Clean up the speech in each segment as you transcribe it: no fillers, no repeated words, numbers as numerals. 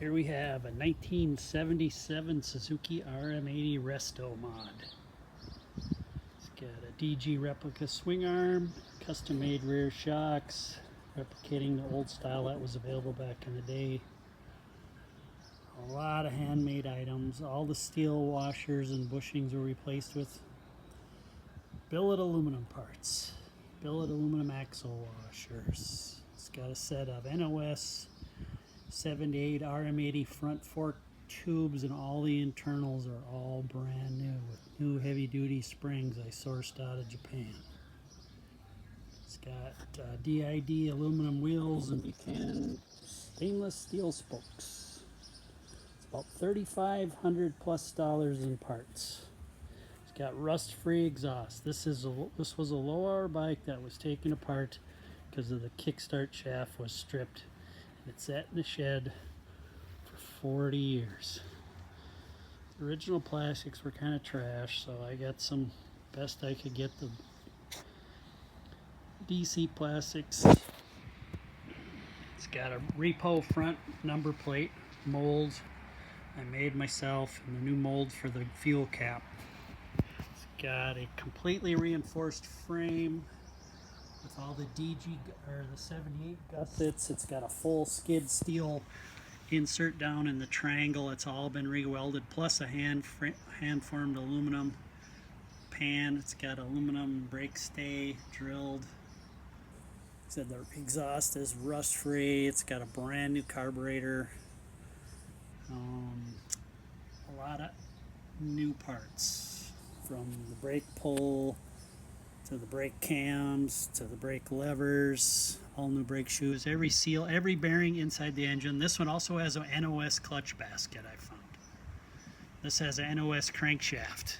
Here we have a 1977 Suzuki RM80 Resto mod. It's got a DG replica swing arm, custom made rear shocks, replicating the old style that was available back in the day. A lot of handmade items. All the steel washers and bushings were replaced with billet aluminum parts. Billet aluminum axle washers. It's got a set of NOS 78 RM80 front fork tubes, and all the internals are all brand new with new heavy duty springs I sourced out of Japan. It's got DID aluminum wheels and Buchanan stainless steel spokes. It's about $3,500 plus in parts. It's got rust free exhaust. This was a low hour bike that was taken apart because of the kickstart shaft was stripped. It sat in the shed for 40 years. The original plastics were kind of trash, so I got some best I could get, the DC plastics. It's got a repo front number plate mold I made myself, and the new mold for the fuel cap. It's got a completely reinforced frame with all the DG or the 78 gussets. It's got a full skid steel insert down in the triangle. It's all been re-welded, plus a hand formed aluminum pan. It's got aluminum brake stay drilled. Said the exhaust is rust free. It's got a brand new carburetor. A lot of new parts, from the brake pull to the brake cams, to the brake levers, all new brake shoes, every seal, every bearing inside the engine. This one also has an NOS clutch basket I found. This has an NOS crankshaft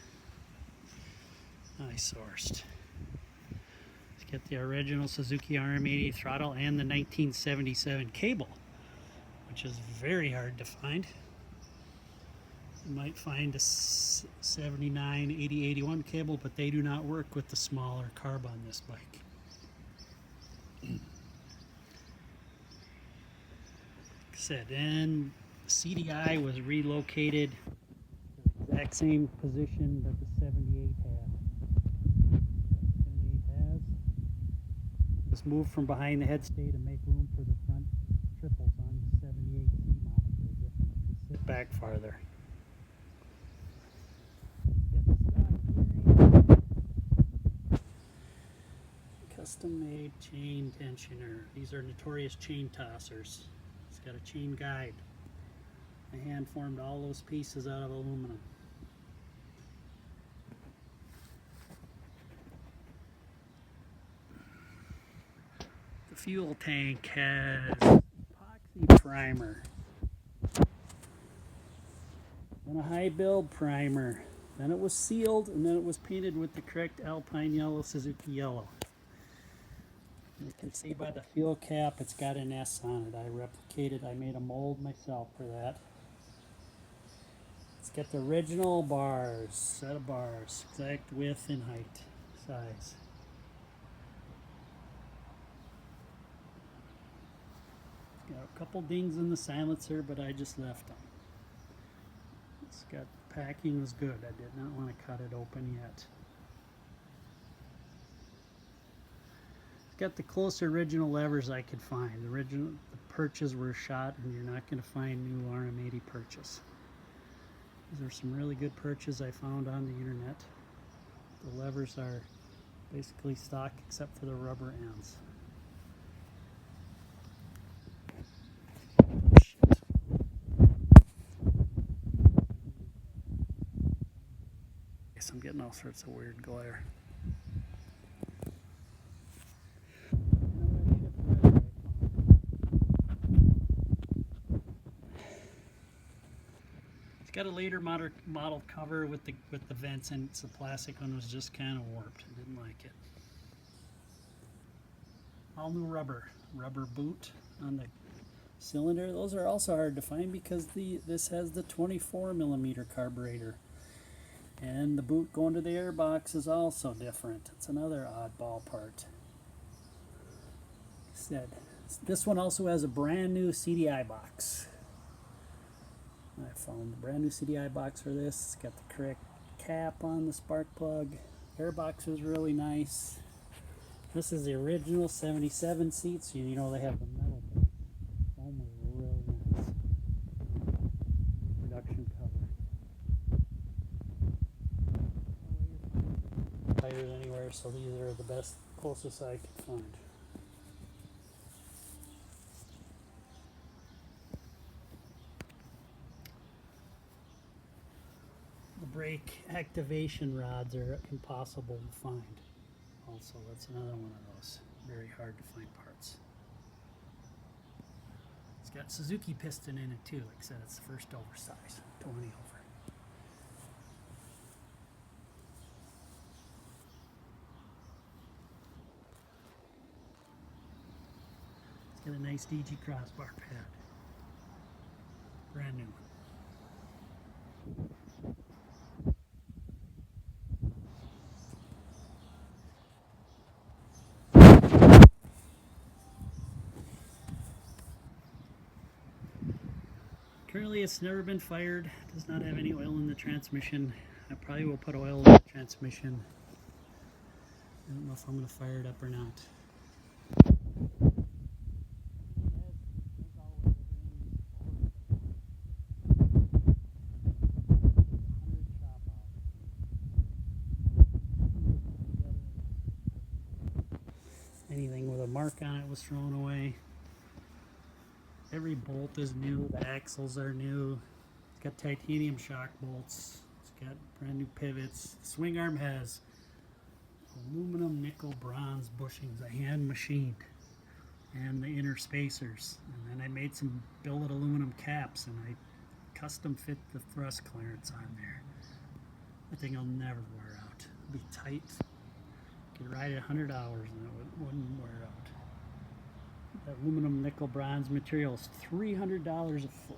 I sourced. Let's get the original Suzuki RM80 throttle and the 1977 cable, which is very hard to find. You might find a 79, 80, 81 cable, but they do not work with the smaller carb on this bike. Like I said, and CDI was relocated to the exact same position that the 78 had. 78 has. It was moved from behind the headstay to make room for the front triples on the 78C model. They're different. They sit back farther. Custom made chain tensioner. These are notorious chain tossers. It's got a chain guide. I hand formed all those pieces out of aluminum. The fuel tank has epoxy primer, then a high build primer, then it was sealed, and then it was painted with the correct Alpine yellow, Suzuki yellow. You can see by the fuel cap, it's got an S on it. I made a mold myself for that. It's got the original bars, set of bars, exact width and height, size. It's got a couple dings in the silencer, but I just left them. It's got, packing was good. I did not want to cut it open yet. Got the close original levers I could find. The perches were shot, and you're not going to find new RM80 perches. These are some really good perches I found on the internet. The levers are basically stock except for the rubber ends. Guess I'm getting all sorts of weird glare. It's got a later model cover with the vents, and the plastic one was just kind of warped. I didn't like it. All new rubber boot on the cylinder. Those are also hard to find because this has the 24mm carburetor, and the boot going to the airbox is also different. It's another oddball part. Like I said, this one also has a brand new CDI box. Found the brand new CDI box for this. It's got the correct cap on the spark plug. Air box is really nice. This is the original 77 seat, so you know they have the metal. Foam was really nice. Production cover. Tires anywhere, so these are the best, closest I could find. The brake activation rods are impossible to find. Also, that's another one of those. Very hard to find parts. It's got Suzuki piston in it too. Like I said, it's the first oversize, 20 over. It's got a nice DG crossbar pad. Brand new. Currently it's never been fired, does not have any oil in the transmission. I probably will put oil in the transmission. I don't know if I'm going to fire it up or not. Anything with a mark on it was thrown away. Every bolt is new, the axles are new. It's got titanium shock bolts. It's got brand new pivots. The swing arm has aluminum, nickel, bronze bushings, a hand machined, and the inner spacers. And then I made some billet aluminum caps and I custom fit the thrust clearance on there. That thing will never wear out. It'll be tight. You could ride it 100 hours and it wouldn't wear out. The aluminum nickel bronze material is $300 a foot.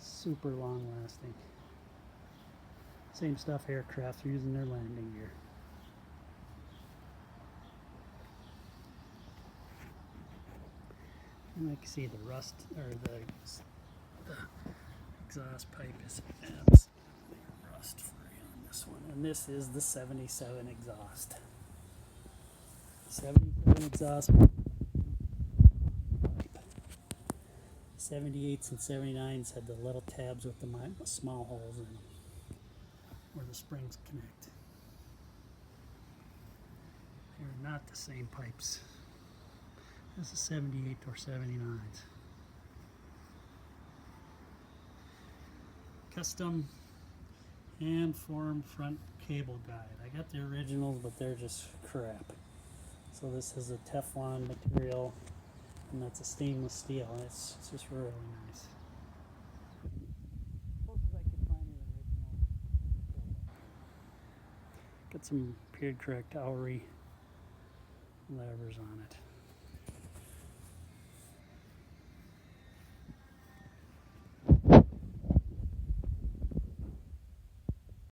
Super long lasting. Same stuff aircraft are using their landing gear. And I can see the rust, or the exhaust pipe is absolutely rust free on this one. And this is the 77 exhaust. 77 exhaust pipe. 78s and 79s had the little tabs with the small holes in them where the springs connect. They're not the same pipes. This is 78 or 79s. Custom hand formed front cable guide. I got the originals, but they're just crap. So this is a Teflon material, and that's a stainless steel. It's just really nice. Closest I could find an original. Got some period correct Aury levers on it.